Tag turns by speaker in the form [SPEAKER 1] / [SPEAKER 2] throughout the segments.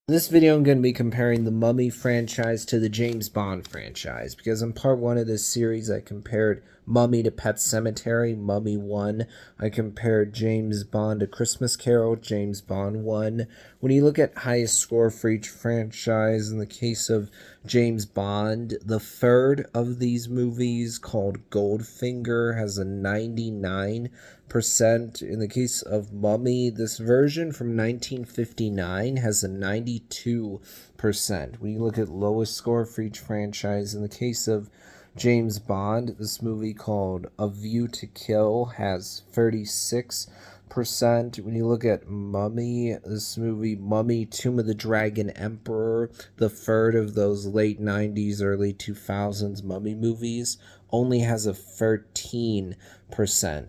[SPEAKER 1] In this video, I'm going to be comparing the Mummy franchise to the James Bond franchise, because in part 1 of this series, I compared Mummy to Pet Sematary, Mummy 1. I compared James Bond to Christmas Carol, James Bond 1. When you look at highest score for each franchise, in the case of James Bond, the third of these movies, called Goldfinger, has a 99%. In the case of Mummy, this version from 1959 has a 92%. When you look at lowest score for each franchise, in the case of James Bond, this movie called A View to Kill has 36%. When you look at Mummy, this movie, Mummy, Tomb of the Dragon Emperor, the third of those late 90s, early 2000s Mummy movies, only has a 13%.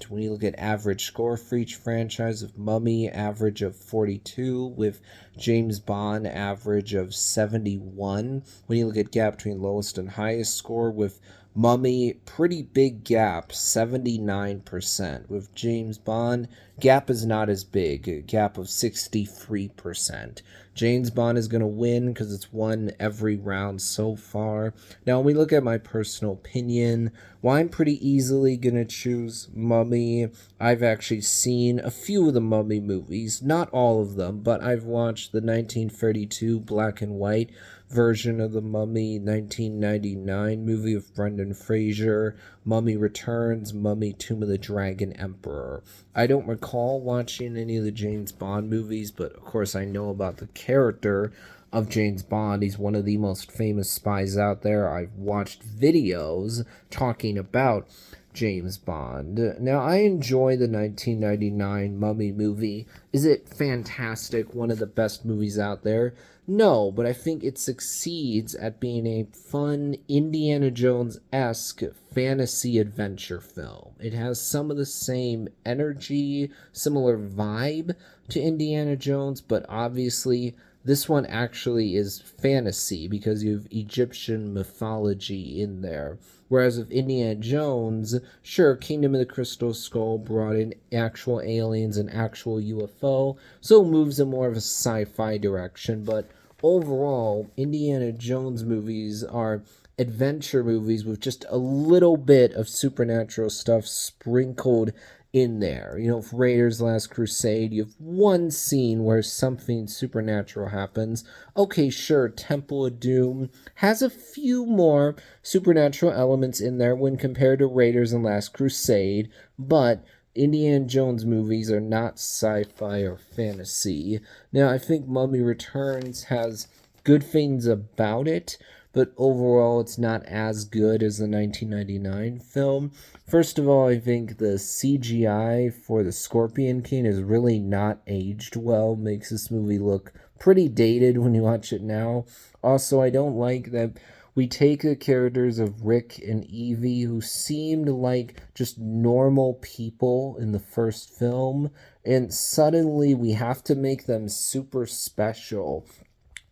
[SPEAKER 1] When you look at average score for each franchise of Mummy, average of 42, with James Bond, average of 71. When you look at gap between lowest and highest score with Mummy, pretty big gap, 79%. With James Bond, gap is not as big, a gap of 63%. James Bond is going to win because it's won every round so far. Now, when we look at my personal opinion, well, I'm pretty easily going to choose Mummy. I've actually seen a few of the Mummy movies, not all of them, but I've watched the 1932 black and white version of the Mummy, 1999 movie of Brendan Fraser, Mummy Returns, Mummy, Tomb of the Dragon Emperor. I don't recall watching any of the James Bond movies, but of course I know about the character of James Bond. He's one of the most famous spies out there. I've watched videos talking about James Bond. Now, I enjoy the 1999 Mummy movie. Is it fantastic? One of the best movies out there? No, but I think it succeeds at being a fun Indiana Jones-esque fantasy adventure film. It has some of the same energy, similar vibe to Indiana Jones, but obviously this one actually is fantasy because you have Egyptian mythology in there. Whereas with Indiana Jones, sure, Kingdom of the Crystal Skull brought in actual aliens and actual UFO, so it moves in more of a sci-fi direction, but overall, Indiana Jones movies are adventure movies with just a little bit of supernatural stuff sprinkled in there. You know, for Raiders Last Crusade, you have one scene where something supernatural happens. Okay, sure, Temple of Doom has a few more supernatural elements in there when compared to Raiders and Last Crusade, but Indiana Jones movies are not sci-fi or fantasy. Now, I think Mummy Returns has good things about it, but overall it's not as good as the 1999 film. First of all, I think the CGI for the Scorpion King is really not aged well, makes this movie look pretty dated when you watch it now. Also, I don't like that we take the characters of Rick and Evie, who seemed like just normal people in the first film, and suddenly we have to make them super special.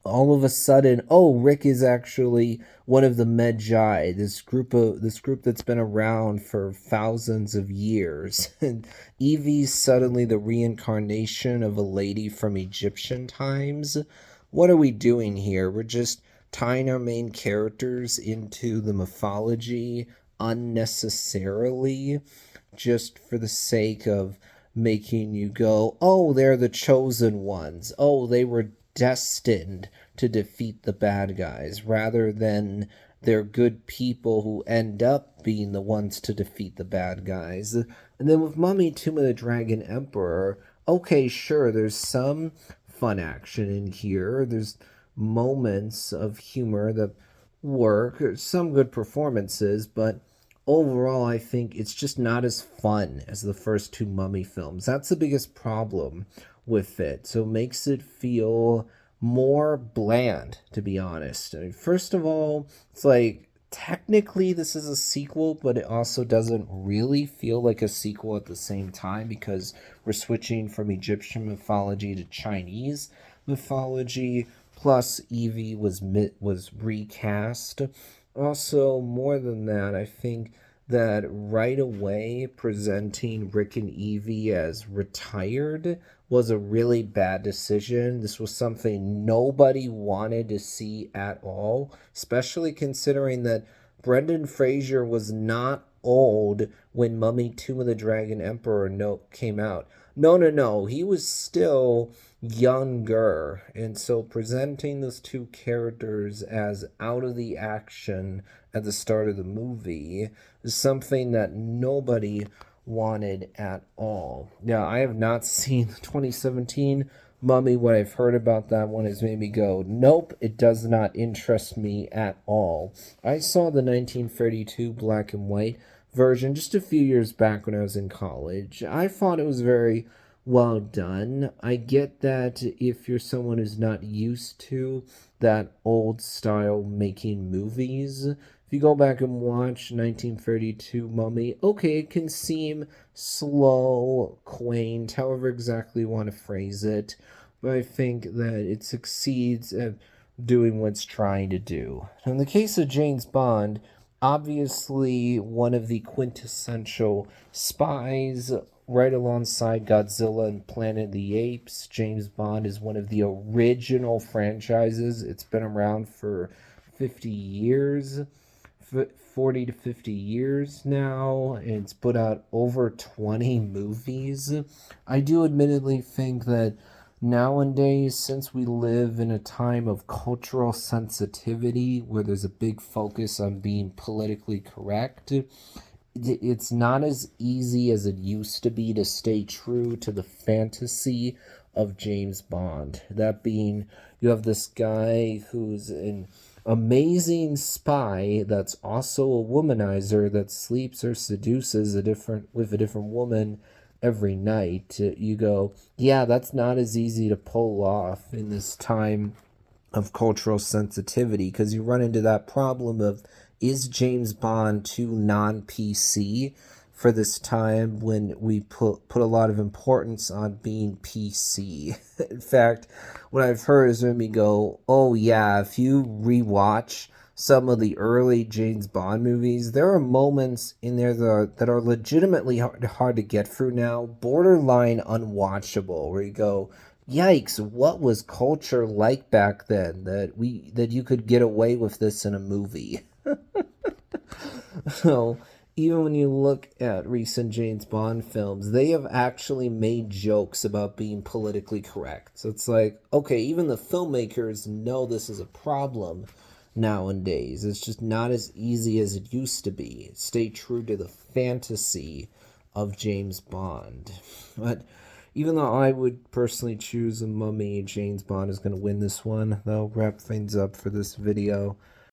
[SPEAKER 1] All of a sudden, oh, Rick is actually one of the Medjai, this group that's been around for thousands of years. And Evie's suddenly the reincarnation of a lady from Egyptian times. What are we doing here? We're just tying our main characters into the mythology unnecessarily, just for the sake of making you go, oh, they're the chosen ones. Oh, they were destined to defeat the bad guys, rather than they're good people who end up being the ones to defeat the bad guys. And then with Mummy, Tomb of the Dragon Emperor, okay, sure, there's some fun action in here. There's moments of humor that work, some good performances, but overall, I think it's just not as fun as the first two Mummy films. That's the biggest problem with it. So it makes it feel more bland, to be honest. I mean, first of all, it's like technically this is a sequel, but it also doesn't really feel like a sequel at the same time because we're switching from Egyptian mythology to Chinese mythology. Plus, Evie was recast. Also, more than that, I think that right away presenting Rick and Evie as retired was a really bad decision. This was something nobody wanted to see at all, especially considering that Brendan Fraser was not old when Mummy Tomb of the Dragon Emperor came out. No, no, no. He was still younger. And so presenting those two characters as out of the action at the start of the movie is something that nobody wanted at all. Now, I have not seen the 2017 Mummy. What I've heard about that one has made me go, nope, it does not interest me at all. I saw the 1932 black and white version just a few years back when I was in college. I thought it was very well done. I get that if you're someone who's not used to that old style making movies, if you go back and watch 1932 Mummy, okay, it can seem slow, quaint, however exactly you want to phrase it, but I think that it succeeds at doing what it's trying to do. In the case of James Bond, obviously one of the quintessential spies right alongside Godzilla and Planet of the Apes. James Bond is one of the original franchises. It's been around for 50 years. 40 to 50 years now, and it's put out over 20 movies. I do admittedly think that nowadays, since we live in a time of cultural sensitivity where there's a big focus on being politically correct, it's not as easy as it used to be to stay true to the fantasy of James Bond. That being, you have this guy who's an amazing spy that's also a womanizer that sleeps or seduces with a different woman every night. You go, yeah, that's not as easy to pull off in this time of cultural sensitivity, because you run into that problem of, is James Bond too non-PC for this time when we put a lot of importance on being PC? In fact, what I've heard is when we go, oh yeah, if you rewatch some of the early James Bond movies, there are moments in there that are legitimately hard to get through now, borderline unwatchable, where you go, yikes, what was culture like back then that you could get away with this in a movie? So even when you look at recent James Bond films, they have actually made jokes about being politically correct. So it's like, okay, even the filmmakers know this is a problem nowadays. It's just not as easy as it used to be. Stay true to the fantasy of James Bond. But even though I would personally choose a Mummy, James Bond is going to win this one. That'll wrap things up for this video.